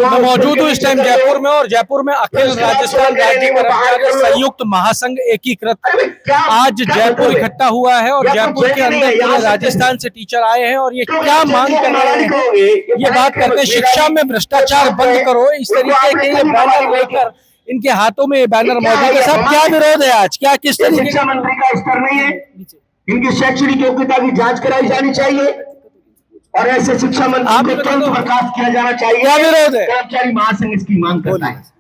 मैं मौजूद हूँ इस टाइम जयपुर में, और जयपुर में अखिल राजस्थान राज्य कर्मचारी संयुक्त महासंघ एकीकृत आज जयपुर इकट्ठा हुआ है, और जयपुर के अंदर पूरे राजस्थान से टीचर आए हैं और ये क्या मांग कर रहे हैं ये बात करते हैं। शिक्षा में भ्रष्टाचार बंद करो, इस तरीके के ये बैनर लेकर इनके हाथों में ये बैनर मौजूद है। सब क्या विरोध है आज, क्या किस तरीके? शिक्षा मंत्री का स्तर नहीं है, इनकी शैक्षणिक योग्यता की जांच कराई जानी चाहिए और ऐसे शिक्षा मंत्री को तुरंत बर्खास्त किया जाना चाहिए। क्या विरोध है? कर्मचारी महासंघ इसकी मांग करता है।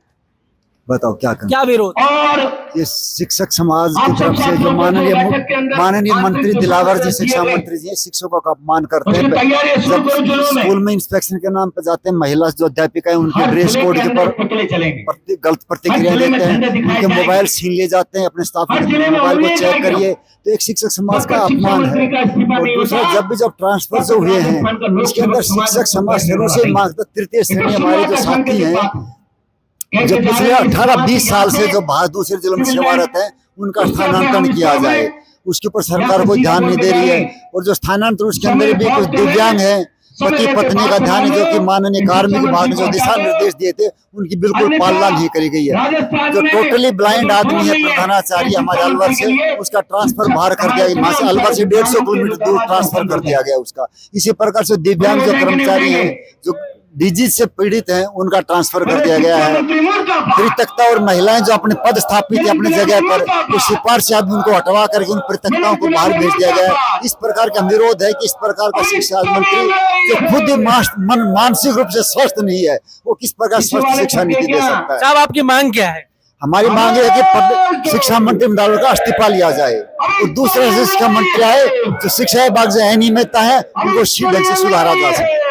बताओ क्या विरोध? और ये शिक्षक समाज की तरफ से जो माननीय मंत्री दिलावर जी, शिक्षा मंत्री जी, शिक्षकों का अपमान करते हैं। जब स्कूल में इंस्पेक्शन के नाम पे जाते हैं, महिला जो अध्यापिका है उनके ड्रेस कोड के पर गलत प्रतिक्रिया देते हैं, उनके मोबाइल छीन लिए जाते हैं, अपने स्टाफ के मोबाइल को चेक करिए, तो एक शिक्षक समाज का अपमान है। और दूसरा, जब ट्रांसफर जो हुए हैं इसके अंदर शिक्षक समाज शुरू से मांगता, तृतीय श्रेणी हमारे जो साथी हैं जो पिछले 18-20 साल से जो बाहर दूसरे जिलों में सेवारत है उनका स्थानांतरण किया जाए, उसके ऊपर सरकार कोई ध्यान नहीं दे रही है। और जो स्थानांतरण उसके अंदर भी कुछ दिव्यांग है, पति पत्नी का ध्यान है, जो कि माननीय कार्मिक विभाग ने जो दिशा निर्देश दिए थे उनकी बिल्कुल पालना नहीं करी गई है। जो टोटली ब्लाइंड आदमी है प्रधानाचार्य हमारे अलवर से, उसका ट्रांसफर बाहर कर दिया गया, अलवर से 150 किलोमीटर दूर ट्रांसफर कर दिया गया उसका। इसी प्रकार से दिव्यांग जो कर्मचारी है जो डिजीज से पीड़ित हैं उनका ट्रांसफर कर दिया गया है। परित्यक्ता और महिलाएं जो अपने पद स्थापित है अपने जगह पर, तो सिफारिश आदमी उनको हटवा करके उन परित्यक्ताओं को बाहर भेज दिया गया है। इस प्रकार का विरोध है कि इस प्रकार का शिक्षा मंत्री जो खुद मानसिक रूप से स्वस्थ नहीं है, वो किस प्रकार स्वस्थ शिक्षा नीति दे सकता है? साहब आपकी मांग क्या है? हमारी मांग है कि शिक्षा मंत्री मंडल का इस्तीफा लिया जाए और दूसरे शिक्षा मंत्री आए जो शिक्षा विभाग से अनियमितता है उनको ढंग से सुधारा जा सके।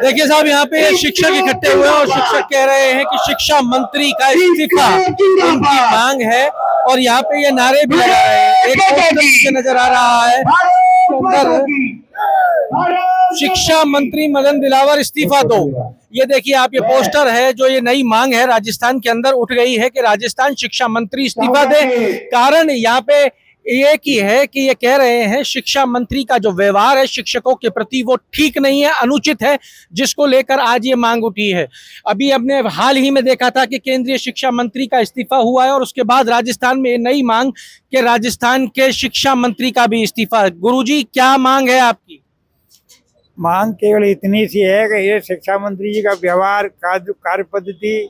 देखिए साहब, यहाँ पे शिक्षक इकट्ठे हुए हैं और शिक्षक कह रहे हैं कि शिक्षा मंत्री का इस्तीफा उनकी मांग है, और यहाँ पे ये नारे भी लगा रहे हैं। एक पोस्टर नीचे नजर आ रहा है, शिक्षा मंत्री मदन दिलावर इस्तीफा दो। ये देखिए आप, ये पोस्टर है जो ये नई मांग है राजस्थान के अंदर उठ गई है कि राजस्थान शिक्षा मंत्री इस्तीफा दे। कारण यहाँ पे एक ही है कि ये कह रहे हैं शिक्षा मंत्री का जो व्यवहार है शिक्षकों के प्रति वो ठीक नहीं है, अनुचित है, जिसको लेकर आज ये मांग उठी है। अभी हमने हाल ही में देखा था कि केंद्रीय शिक्षा मंत्री का इस्तीफा हुआ है और उसके बाद राजस्थान में नई मांग कि राजस्थान के शिक्षा मंत्री का भी इस्तीफा। गुरुजी क्या मांग है आपकी? मांग केवल इतनी सी है कि ये शिक्षा मंत्री जी का व्यवहार, कार्य पद्धति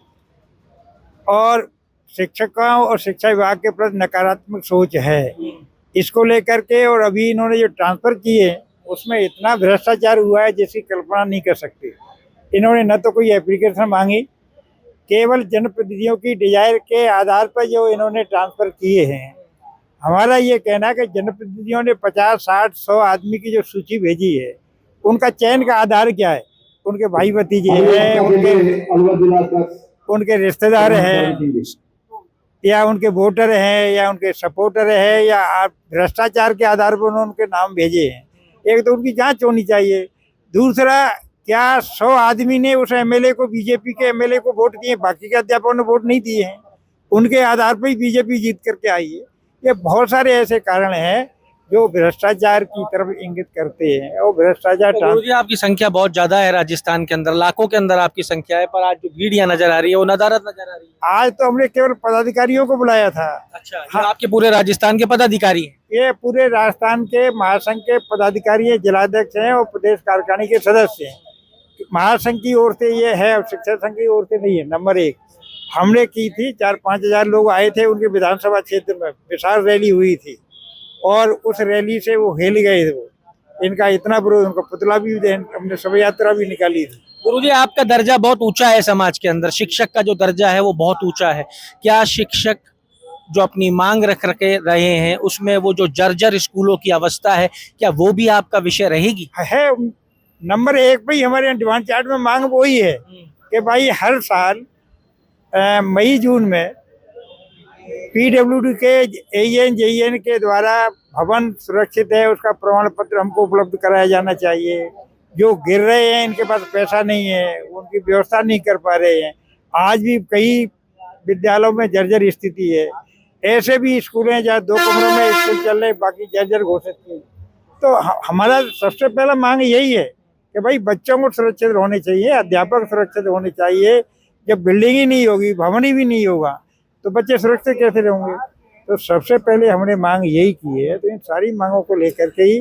और शिक्षकों और शिक्षा विभाग के प्रति नकारात्मक सोच है, इसको लेकर के। और अभी इन्होंने जो ट्रांसफर किए उसमें इतना भ्रष्टाचार हुआ है जिसकी कल्पना नहीं कर सकते। इन्होंने न तो कोई एप्लीकेशन मांगी, केवल जनप्रतिनिधियों की डिजायर के आधार पर जो इन्होंने ट्रांसफर किए हैं। हमारा ये कहना है कि जनप्रतिनिधियों ने 50, 60, 100 आदमी की जो सूची भेजी है उनका चयन का आधार क्या है? उनके भाई भतीजे हैं, उनके रिश्तेदार हैं, या उनके वोटर हैं, या उनके सपोर्टर हैं, या आप भ्रष्टाचार के आधार पर उन्होंने उनके नाम भेजे हैं? एक तो उनकी जांच होनी चाहिए। दूसरा, क्या 100 आदमी ने उस एमएलए को, बीजेपी के एमएलए को वोट दिए, बाकी के अध्यापकों ने वोट नहीं दिए हैं? उनके आधार पर ही बीजेपी जीत करके आई है। ये बहुत सारे ऐसे कारण हैं जो भ्रष्टाचार की तरफ इंगित करते हैं। और भ्रष्टाचार, आपकी संख्या बहुत ज्यादा है राजस्थान के अंदर, लाखों के अंदर आपकी संख्या है, पर आज जो भीड़ यहाँ नजर आ रही है वो नदारत नजर आ रही है। आज तो हमने केवल पदाधिकारियों को बुलाया था। अच्छा, हाँ, आपके पूरे राजस्थान के पदाधिकारी हैं? ये पूरे राजस्थान के महासंघ के पदाधिकारी हैं, जिलाध्यक्ष हैं और प्रदेश कार्यकारिणी के सदस्य हैं। महासंघ की ओर से ये है, शिक्षा संघ की ओर से नहीं है। नंबर 1 हमने की थी, 4-5 हजार लोग आए थे, उनके विधानसभा क्षेत्र में विशाल रैली हुई थी और उस रैली से वो हिल गए थे। वो इनका इतना विरोध, उनका पुतला भी हमने शोभा यात्रा भी निकाली थी। गुरुजी, आपका दर्जा बहुत ऊंचा है समाज के अंदर, शिक्षक का जो दर्जा है वो बहुत ऊंचा है। क्या शिक्षक जो अपनी मांग रख रहे हैं उसमें वो जो जर्जर स्कूलों की अवस्था है, क्या वो भी आपका विषय रहेगी? है, नंबर 1 पे ही हमारे यहाँ डिमांड चार्ट में मांग वही है कि भाई हर साल मई जून में पीडब्ल्यूडी के एईएन जेईएन के द्वारा भवन सुरक्षित है उसका प्रमाण पत्र हमको उपलब्ध कराया जाना चाहिए। जो गिर रहे हैं इनके पास पैसा नहीं है, उनकी व्यवस्था नहीं कर पा रहे हैं। आज भी कई विद्यालयों में जर्जर स्थिति है। ऐसे भी स्कूल हैं जहाँ 2 कमरों में स्कूल चल रहे, बाकी जर्जर घोषित है। तो हमारा सबसे पहला मांग यही है कि भाई बच्चों को सुरक्षित होने चाहिए, अध्यापक सुरक्षित होने चाहिए। जब बिल्डिंग ही नहीं होगी, भवन ही भी नहीं होगा, तो बच्चे सुरक्षित कैसे रहेंगे? तो सबसे पहले हमने मांग यही की है। तो इन सारी मांगों को लेकर के ही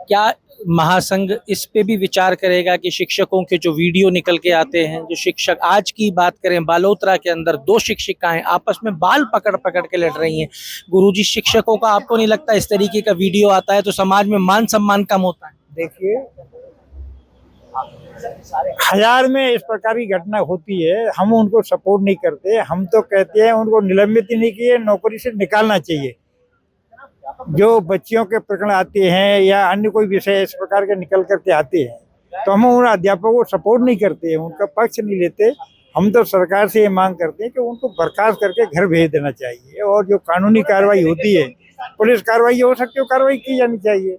क्या महासंघ इस पे भी विचार करेगा कि शिक्षकों के जो वीडियो निकल के आते हैं, जो शिक्षक, आज की बात करें बालोतरा के अंदर 2 शिक्षिकाएं आपस में बाल पकड़ पकड़ के लड़ रही हैं, गुरुजी शिक्षकों का आपको नहीं लगता इस तरीके का वीडियो आता है तो समाज में मान सम्मान कम होता है? देखिए, 1000 में इस प्रकार की घटना होती है, हम उनको सपोर्ट नहीं करते। हम तो कहते हैं उनको निलंबित ही नहीं किए, नौकरी से निकालना चाहिए। जो बच्चियों के प्रकरण आते हैं या अन्य कोई विषय इस प्रकार के निकल करके आते हैं, तो हम उन अध्यापकों को सपोर्ट नहीं करते हैं, उनका पक्ष नहीं लेते। हम तो सरकार से ये मांग करते हैं कि उनको बर्खास्त करके घर भेज देना चाहिए, और जो कानूनी कार्रवाई होती है, पुलिस कार्रवाई हो सकती है, कार्रवाई की जानी चाहिए,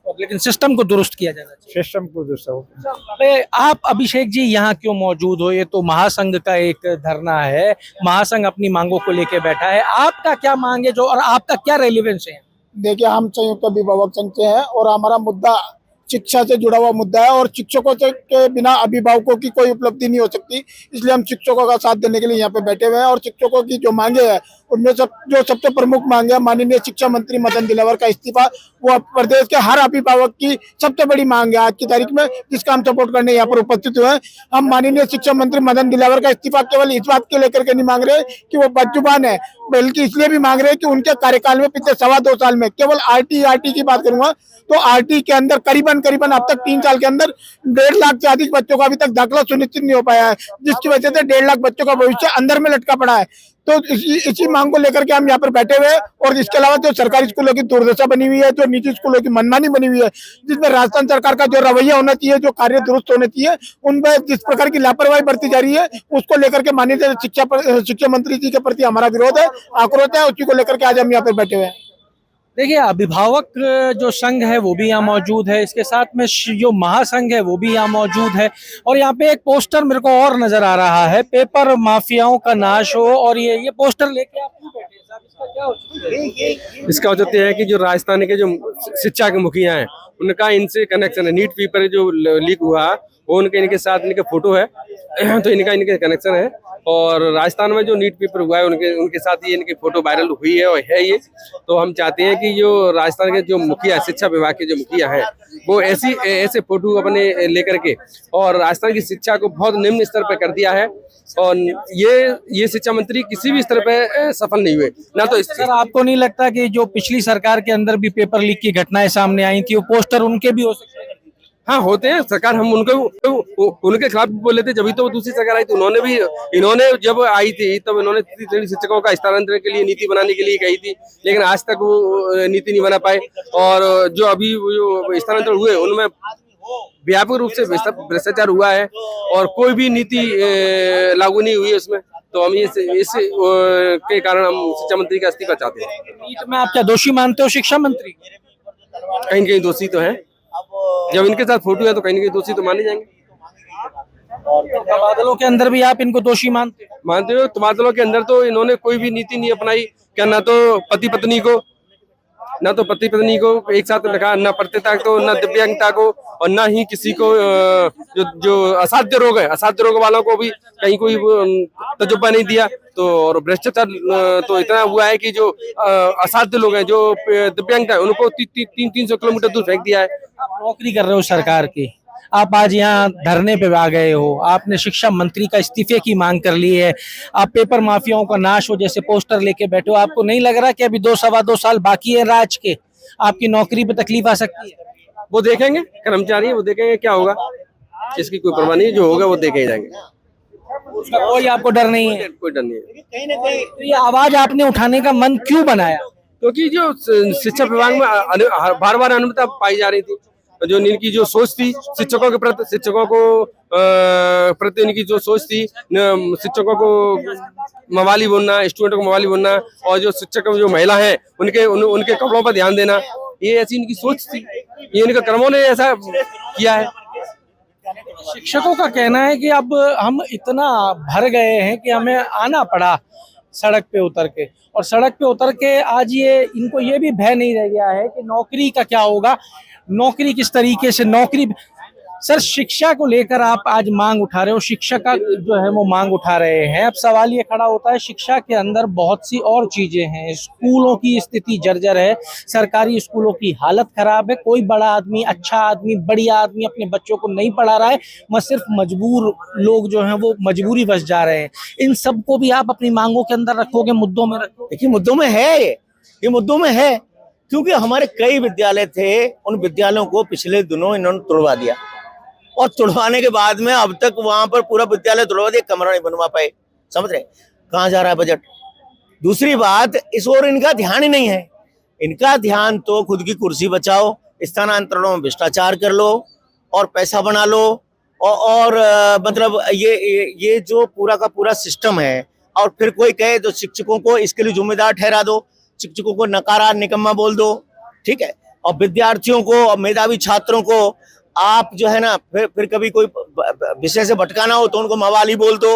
लेकिन सिस्टम को दुरुस्त किया जाना चाहिए। सिस्टम को दूसरा हो। अबे, आप अभिषेक जी यहाँ क्यों मौजूद हो? ये तो महासंघ का एक धरना है, महासंघ अपनी मांगों को लेके बैठा है, आपका क्या मांग है जो, और आपका क्या रेलिवेंस है? देखिए, हम संयुक्त अभिभावक संघ से हैं और हमारा मुद्दा शिक्षा से जुड़ा हुआ मुद्दा है, और शिक्षकों के बिना अभिभावकों की कोई उपलब्धि नहीं हो सकती। इसलिए हम शिक्षकों का साथ देने के लिए यहाँ पे बैठे हुए हैं। और शिक्षकों की जो मांगे हैं उनमें जो सबसे प्रमुख मांग है, माननीय शिक्षा मंत्री मदन दिलावर का इस्तीफा, वो प्रदेश के हर अभिभावक की सबसे बड़ी मांग है आज की तारीख में, जिसका हम सपोर्ट करने यहाँ पर उपस्थित हुए हैं। हम माननीय शिक्षा मंत्री मदन दिलावर का इस्तीफा केवल इस बात के लेकर के नहीं मांग रहे कि वो बदजुबान है, बल्कि इसलिए भी मांग रहे हैं कि उनके कार्यकाल में पिछले 2.25 साल में केवल आरटी की बात करूंगा तो आरटी के अंदर करीबन अब तक 3 साल के अंदर 1.5 लाख से अधिक बच्चों का अभी तक दाखिला सुनिश्चित नहीं हो पाया है, जिसकी वजह से 1.5 लाख बच्चों का भविष्य अंदर में लटका पड़ा है। तो इसी मांग को लेकर के हम यहाँ पर बैठे हुए हैं। और इसके अलावा जो सरकारी स्कूलों की दुर्दशा बनी हुई है, जो निजी स्कूलों की मनमानी बनी हुई है, जिसमें राजस्थान सरकार का जो रवैया होना चाहिए, जो कार्य दुरुस्त होने चाहिए, उनमें जिस प्रकार की लापरवाही बरती जा रही है, उसको लेकर के माननीय शिक्षा मंत्री जी के प्रति हमारा विरोध है, आक्रोश है। उसी को लेकर के आज हम यहाँ पर बैठे हुए हैं। देखिए, अभिभावक जो संघ है वो भी यहाँ मौजूद है, इसके साथ में जो महासंघ है वो भी यहाँ मौजूद है, और यहाँ पे एक पोस्टर मेरे को और नजर आ रहा है, पेपर माफियाओं का नाश हो, और ये पोस्टर लेके आप क्यों बैठे हैं साहब? इसका क्या औचित्य है? इसका औचित्य है कि जो राजस्थान के जो शिक्षा के मुखिया हैं, उनका इनसे कनेक्शन है। नीट पेपर जो लीक हुआ वो इनके साथ इनके फोटो है, तो इनके कनेक्शन है। और राजस्थान में जो नीट पेपर हुआ है उनके साथ ही इनकी फोटो वायरल हुई है और है ये। तो हम चाहते हैं कि जो राजस्थान के जो मुखिया, शिक्षा विभाग के जो मुखिया हैं, वो ऐसे फोटो अपने लेकर के और राजस्थान की शिक्षा को बहुत निम्न स्तर पर कर दिया है। और ये शिक्षा मंत्री किसी भी स्तर पे सफल नहीं हुए ना। तो सर, आपको नहीं लगता कि जो पिछली सरकार के अंदर भी पेपर लीक की घटनाएं सामने आई थी, वो पोस्टर उनके भी हो सकते हैं? हाँ, होते हैं। सरकार हम उनके खिलाफ भी बोले थे, जब तो वो दूसरी सरकार आई तो इन्होंने जब आई थी तब इन्होंने शिक्षकों का स्थानांतरण के लिए नीति बनाने के लिए कही थी, लेकिन आज तक वो नीति नहीं बना पाए। और जो अभी जो स्थानांतरण हुए उनमें व्यापक रूप से भ्रष्टाचार हुआ है और कोई भी नीति लागू नहीं हुई है उसमें। तो हम इस के कारण हम शिक्षा मंत्री का इस्तीफा चाहते हैं। नीट में आप क्या दोषी मानते हो शिक्षा मंत्री? कहीं कहीं दोषी तो है, जब इनके साथ फोटो है तो कहीं ना कहीं दोषी तो माने जाएंगे। तबादलों के अंदर भी आप इनको दोषी मानते हो? तबादलों के अंदर तो इन्होंने कोई भी नीति नहीं अपनाई। क्या ना तो पति पत्नी को एक साथ रखा, न प्रत्यता को, न दिव्यांगता को, और न ही किसी को जो असाध्य रोग है, असाध्य रोग वालों को भी कहीं कोई तजुर्बा नहीं दिया। तो और भ्रष्टाचार तो इतना हुआ है कि जो असाध्य लोग हैं, जो दिव्यांगता है, उनको 300 किलोमीटर दूर फेंक दिया है। आप नौकरी कर रहे हो सरकार की, आप आज यहाँ धरने पे आ गए हो, आपने शिक्षा मंत्री का इस्तीफे की मांग कर ली है, आप पेपर माफियाओं का नाश हो जैसे पोस्टर लेके बैठे हो, आपको नहीं लग रहा कि अभी 2-2.25 साल बाकी है राज के, आपकी नौकरी पे तकलीफ आ सकती है? वो देखेंगे, कर्मचारी वो देखेंगे क्या होगा, इसकी कोई परवाह नहीं, जो होगा वो देखे जाएंगे, उसका कोई आपको डर नहीं है? कोई डर नहीं है। तो ये आवाज आपने उठाने का मन क्यों बनाया? क्योंकि जो शिक्षा विभाग में बार बार अनियमितता पाई जा रही थी, जो इनकी जो सोच थी शिक्षकों प्रति इनकी जो सोच थी, शिक्षकों को मवाली बोलना, स्टूडेंटों को मवाली बोलना, और जो शिक्षक जो महिला हैं उनके कपड़ों पर ध्यान देना, ये ऐसी इनकी सोच थी। ये इनके कर्मों ने ऐसा किया है। शिक्षकों का कहना है कि अब हम इतना भर गए हैं कि हमें आना पड़ा सड़क पे उतर के, और सड़क पे उतर के आज इनको ये भी भय नहीं रह गया है कि नौकरी का क्या होगा, नौकरी किस तरीके से, नौकरी सर, शिक्षा को लेकर आप आज मांग उठा रहे हो, शिक्षा का जो है वो मांग उठा रहे हैं। अब सवाल ये खड़ा होता है, शिक्षा के अंदर बहुत सी और चीजें हैं। स्कूलों की स्थिति जर्जर है, सरकारी स्कूलों की हालत खराब है। कोई बड़ा आदमी, अच्छा आदमी, बढ़िया आदमी अपने बच्चों को नहीं पढ़ा रहा है, वह सिर्फ मजबूर लोग जो हैं वो मजबूरी बस जा रहे हैं। इन सबको भी आप अपनी मांगों के अंदर रखोगे, मुद्दों में रखोगे? देखिए, मुद्दों में है, ये मुद्दों में है, क्योंकि हमारे कई विद्यालय थे, उन विद्यालयों को पिछले दिनों इन्होंने तोड़वा दिया, और तोड़वाने के बाद में अब तक वहां पर पूरा विद्यालय तोड़वा दिया, कमरा नहीं बनवा पाए। समझ रहे कहाँ जा रहा है बजट? दूसरी बात, इस ओर इनका ध्यान ही नहीं है। इनका ध्यान तो खुद की कुर्सी बचाओ, स्थानांतरणों में भ्रष्टाचार कर लो और पैसा बना लो, और मतलब ये जो पूरा का पूरा सिस्टम है। और फिर कोई कहे तो शिक्षकों को इसके लिए जिम्मेदार ठहरा दो, शिक्षकों को नकारा, निकम्मा बोल दो, ठीक है। और विद्यार्थियों को और मेधावी छात्रों को आप जो है ना, फिर कभी कोई विषय से भटकाना हो तो उनको मवाली बोल दो,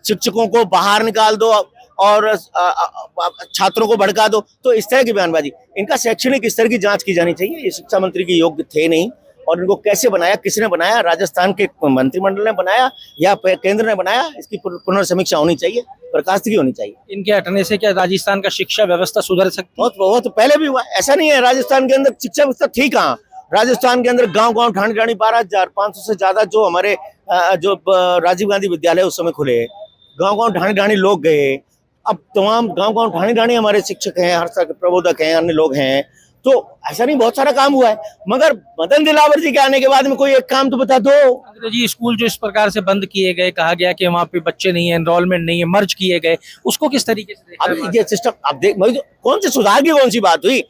शिक्षकों को बाहर निकाल दो और छात्रों को भड़का दो। तो इस तरह की बयानबाजी, इनका शैक्षणिक स्तर की जांच की जानी चाहिए। ये शिक्षा मंत्री के योग्य थे नहीं, और इनको कैसे बनाया, किसने बनाया, राजस्थान के मंत्रिमंडल ने बनाया या केंद्र ने बनाया, इसकी पुनर्समीक्षा होनी चाहिए, बर्खास्तगी होनी चाहिए। इनके हटने से क्या राजस्थान का शिक्षा व्यवस्था सुधर सकती है? बहुत पहले भी हुआ, ऐसा नहीं है। राजस्थान के अंदर शिक्षा व्यवस्था थी कहाँ? राजस्थान के अंदर गांव-गांव, ठाणी-ठाणी 12,500 से ज्यादा जो हमारे जो राजीव गांधी विद्यालय उस समय खुले, गांव-गांव, ठाणी-ठाणी लोग गए। अब तमाम गांव-गांव, ठाणी-ठाणी हमारे शिक्षक हैं, हर तरह के प्रबोधक हैं, अन्य लोग हैं। तो ऐसा नहीं, बहुत सारा काम हुआ है, मगर मदन दिलावर जी के आने के बाद में कोई एक काम तो बता दो। अंग्रेजी स्कूल जो इस प्रकार से बंद किए गए, कहा गया कि वहाँ पे बच्चे नहीं है, एनरोलमेंट नहीं है, मर्ज किए गए, उसको किस तरीके से देखा? अब ये सिस्टम, अब देख, कौन से सुधार की कौन सी बात हुई?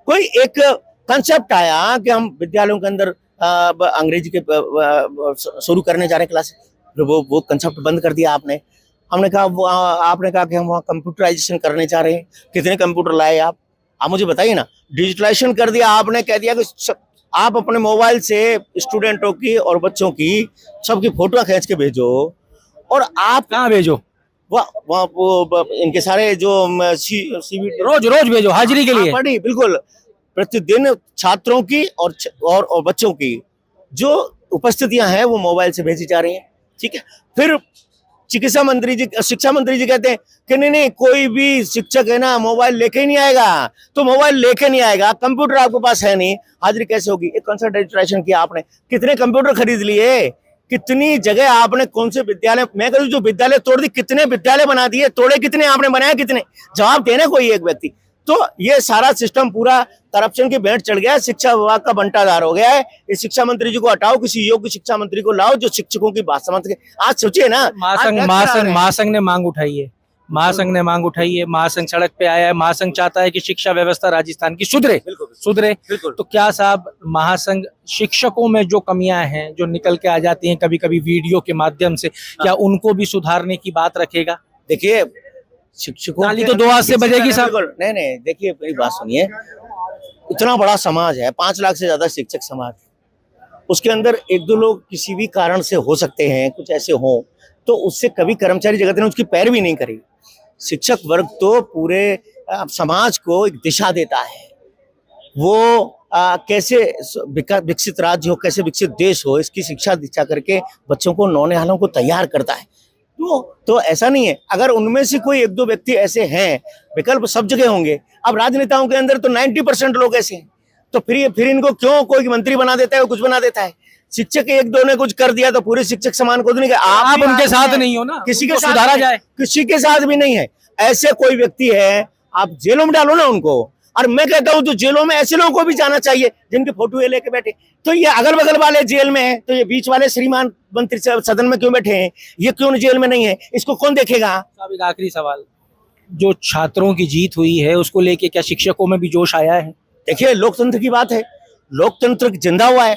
कोई एक कंसेप्ट आया कि हम विद्यालयों के अंदर अंग्रेजी के शुरू करने जा रहे हैं क्लास, वो कंसेप्ट बंद कर दिया आपने। हमने कहा, आपने कहा कि हम वहाँ कंप्यूटराइजेशन करने जा रहे हैं। कितने कंप्यूटर लाए आप मुझे बताइए ना। डिजिटलाइजेशन कर दिया आपने, कह दिया कि आप अपने मोबाइल से स्टूडेंटों की और बच्चों की सबकी फोटो खींच के भेजो, और आप कहाँ भेजो? वहाँ वो इनके सारे जो सीबीटी रोज भेजो हाजिरी के लिए। पढ़ी, बिल्कुल, प्रतिदिन छात्रों की और बच्चों की जो उपस्थितियां हैं वो मोबाइल से भेजी जा रही हैं, ठीक है। फिर शिक्षा मंत्री जी कहते हैं कि नहीं, कोई भी शिक्षक है ना मोबाइल लेके नहीं आएगा, तो मोबाइल लेके नहीं आएगा, कंप्यूटर आपके पास है नहीं, हाजिरी कैसे होगी? एक कंसर्ट रजिस्ट्रेशन किया आपने, कितने कंप्यूटर खरीद लिए, कितनी जगह आपने, कौन से विद्यालय, मैं कहूँ जो विद्यालय तोड़ दी, कितने विद्यालय बना दिए, तोड़े कितने आपने, बनाया कितने? जवाब देना कोई एक व्यक्ति। तो ये सारा सिस्टम पूरा करप्शन के भेंट चढ़ गया है, शिक्षा विभाग का बंटाधार हो गया है। इस शिक्षा मंत्री जी को हटाओ, किसी योग्य शिक्षा मंत्री को लाओ जो शिक्षकों की बात समझ के। आज सोचिए ना, महासंघ ने मांग उठाई है, महासंघ सड़क पे आया है, महासंघ चाहता है कि शिक्षा व्यवस्था राजस्थान की सुधरे। तो क्या साहब, महासंघ शिक्षकों में जो कमियां हैं जो निकल के आ जाती हैं कभी कभी वीडियो के माध्यम से, क्या उनको भी सुधारने की बात रखेगा? देखिए, शिक्षकों नाली तो 2 हाथ से बजेगी साहब। नहीं, देखिए मेरी बात सुनिए। इतना बड़ा समाज है, 5 लाख से ज्यादा शिक्षक समाज, उसके अंदर 1-2 लोग किसी भी कारण से हो सकते हैं, कुछ ऐसे हों, तो उससे कभी कर्मचारी जगत ने उसकी पैरवी नहीं करी। शिक्षक वर्ग तो पूरे समाज को एक दिशा देता है। वो कैसे विकसित राज्य हो, कैसे विकसित देश हो, इसकी शिक्षा दीक्षा करके बच्चों को, नौनिहालों को तैयार करता है। तो ऐसा नहीं है, अगर उनमें से कोई 1-2 व्यक्ति ऐसे हैं, विकल्प सब जगह होंगे। अब राजनेताओं के अंदर तो 90% लोग ऐसे हैं, तो फिर इनको क्यों कोई मंत्री बना देता है, कुछ बना देता है? शिक्षक 1-2 ने कुछ कर दिया तो पूरे शिक्षक समान को नहीं, आप उनके साथ नहीं हो ना, किसी के साथ सुधारा जाए, किसी के साथ भी नहीं है। ऐसे कोई व्यक्ति है, आप जेलों में डालो ना उनको। और मैं कहता हूं तो जेलों में ऐसे लोगों को भी जाना चाहिए जिनके फोटो लेके बैठे। तो ये अगल बगल वाले जेल में है, तो ये बीच वाले श्रीमान मंत्री सदन में क्यों बैठे हैं? ये क्यों जेल में नहीं है? इसको कौन देखेगा? साहब, एक आखिरी सवाल, जो छात्रों की जीत हुई है उसको लेके क्या शिक्षकों में भी जोश आया है? देखिए, लोकतंत्र की बात है, लोकतंत्र जिंदा हुआ है।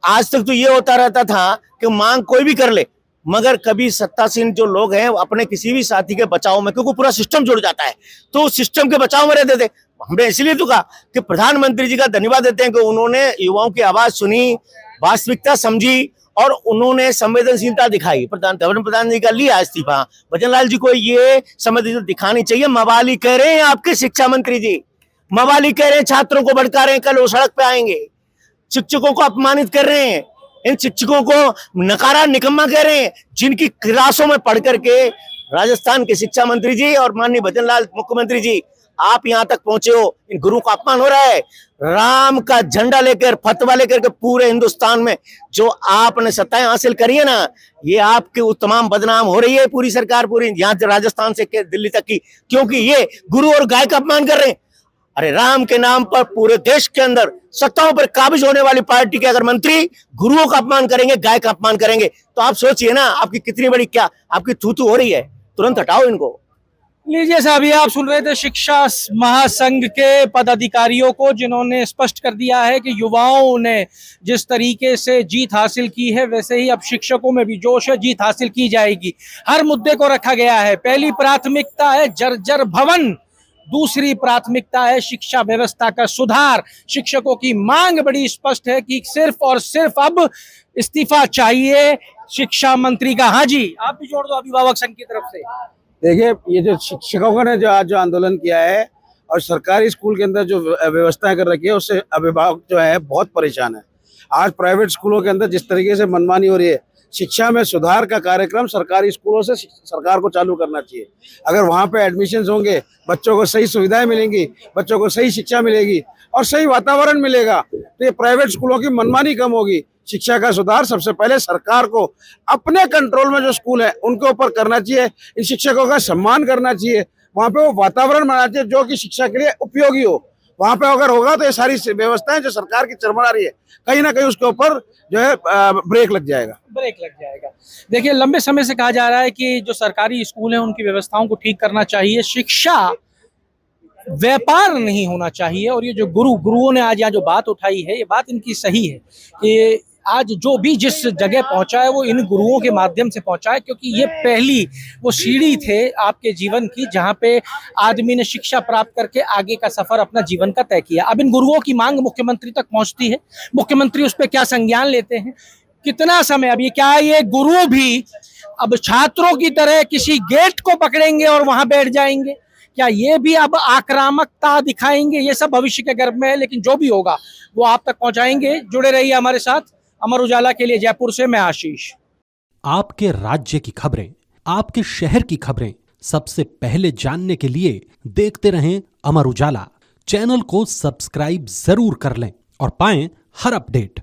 आज तक तो ये होता रहता था कि मांग कोई भी कर ले, मगर कभी सत्तासीन जो लोग हैं अपने किसी भी साथी के बचाव में, क्योंकि पूरा सिस्टम जुड़ जाता है, तो उस सिस्टम के बचाव में रहते थे। हमने इसलिए तो कहा कि प्रधानमंत्री जी का धन्यवाद देते हैं कि उन्होंने युवाओं की आवाज सुनी, वास्तविकता समझी और उन्होंने संवेदनशीलता दिखाई। प्रधान जी का लिया इस्तीफा, भजनलाल जी को ये संवेदनशीलता दिखानी चाहिए। मवाली कह रहे हैं आपके शिक्षा मंत्री जी, मवाली कह रहे हैं, छात्रों को भड़का रहे हैं, कल वो सड़क पे आएंगे, शिक्षकों को अपमानित कर रहे हैं, इन शिक्षकों को नकारा निकम्मा कह रहे हैं, जिनकी क्लासों में पढ़ करके राजस्थान के शिक्षा मंत्री जी और माननीय भजनलाल मुख्यमंत्री जी आप यहाँ तक पहुंचे हो। इन गुरु का अपमान हो रहा है। राम का झंडा लेकर, फतवा लेकर के पूरे हिंदुस्तान में जो आपने सत्ताएं हासिल करी है ना, ये आपके तमाम बदनाम हो रही है पूरी सरकार, पूरी यहाँ राजस्थान से दिल्ली तक की, क्योंकि ये गुरु और गाय का अपमान कर रहे हैं। अरे राम के नाम पर पूरे देश के अंदर सत्ताओं पर काबिज होने वाली पार्टी के अगर मंत्री गुरुओं का अपमान करेंगे, गाय का अपमान करेंगे, तो आप सोचिए ना आपकी कितनी बड़ी क्या आपकी थू-थू हो रही है। तुरंत हटाओ इनको। लीजिए साहब, ये आप सुन रहे थे शिक्षा महासंघ के पदाधिकारियों को, जिन्होंने स्पष्ट कर दिया है कि युवाओं ने जिस तरीके से जीत हासिल की है, वैसे ही अब शिक्षकों में भी जोश है, जीत हासिल की जाएगी। हर मुद्दे को रखा गया है। पहली प्राथमिकता है जर्जर भवन, दूसरी प्राथमिकता है शिक्षा व्यवस्था का सुधार। शिक्षकों की मांग बड़ी स्पष्ट है कि सिर्फ और सिर्फ अब इस्तीफा चाहिए शिक्षा मंत्री का। हाँ जी, आप भी जोड़ दो अभिभावक संघ की तरफ से। देखिए, ये जो शिक्षकों ने जो आज जो आंदोलन किया है और सरकारी स्कूल के अंदर जो व्यवस्थाएं कर रखी है, उससे अभिभावक जो है बहुत परेशान है। आज प्राइवेट स्कूलों के अंदर जिस तरीके से मनमानी हो रही है, शिक्षा में सुधार का कार्यक्रम सरकारी स्कूलों से सरकार को चालू करना चाहिए। अगर वहाँ पे एडमिशन्स होंगे, बच्चों को सही सुविधाएं मिलेंगी, बच्चों को सही शिक्षा मिलेगी और सही वातावरण मिलेगा, तो ये प्राइवेट स्कूलों की मनमानी कम होगी। शिक्षा का सुधार सबसे पहले सरकार को अपने कंट्रोल में जो स्कूल है उनके ऊपर करना चाहिए। इन शिक्षकों का सम्मान करना चाहिए। वहाँ पे वो वातावरण बनाना चाहिए जो कि शिक्षा के लिए उपयोगी हो। वहाँ पे अगर होगा तो ये सारी व्यवस्थाएं जो सरकार की चरमरा रही है, कहीं ना कहीं उसके ऊपर जो है ब्रेक लग जाएगा। देखिए, लंबे समय से कहा जा रहा है कि जो सरकारी स्कूल हैं उनकी व्यवस्थाओं को ठीक करना चाहिए। शिक्षा व्यापार नहीं होना चाहिए। और ये जो गुरुओं ने आज यहाँ जो बात उठाई है, ये बात इनकी सही है कि आज जो भी जिस जगह पहुंचा है वो इन गुरुओं के माध्यम से पहुंचा है, क्योंकि ये पहली वो सीढ़ी थे आपके जीवन की जहां पे आदमी ने शिक्षा प्राप्त करके आगे का सफर अपना जीवन का तय किया। अब इन गुरुओं की मांग मुख्यमंत्री तक पहुंचती है, मुख्यमंत्री उस पर क्या संज्ञान लेते हैं, कितना समय। अब ये क्या है, ये गुरु भी अब छात्रों की तरह किसी गेट को पकड़ेंगे और वहां बैठ जाएंगे? क्या ये भी अब आक्रामकता दिखाएंगे? ये सब भविष्य के गर्भ में है, लेकिन जो भी होगा वो आप तक पहुंचाएंगे। जुड़े रहिए हमारे साथ। अमर उजाला के लिए जयपुर से मैं आशीष। आपके राज्य की खबरें, आपके शहर की खबरें सबसे पहले जानने के लिए देखते रहें अमर उजाला। चैनल को सब्सक्राइब जरूर कर लें और पाएं हर अपडेट।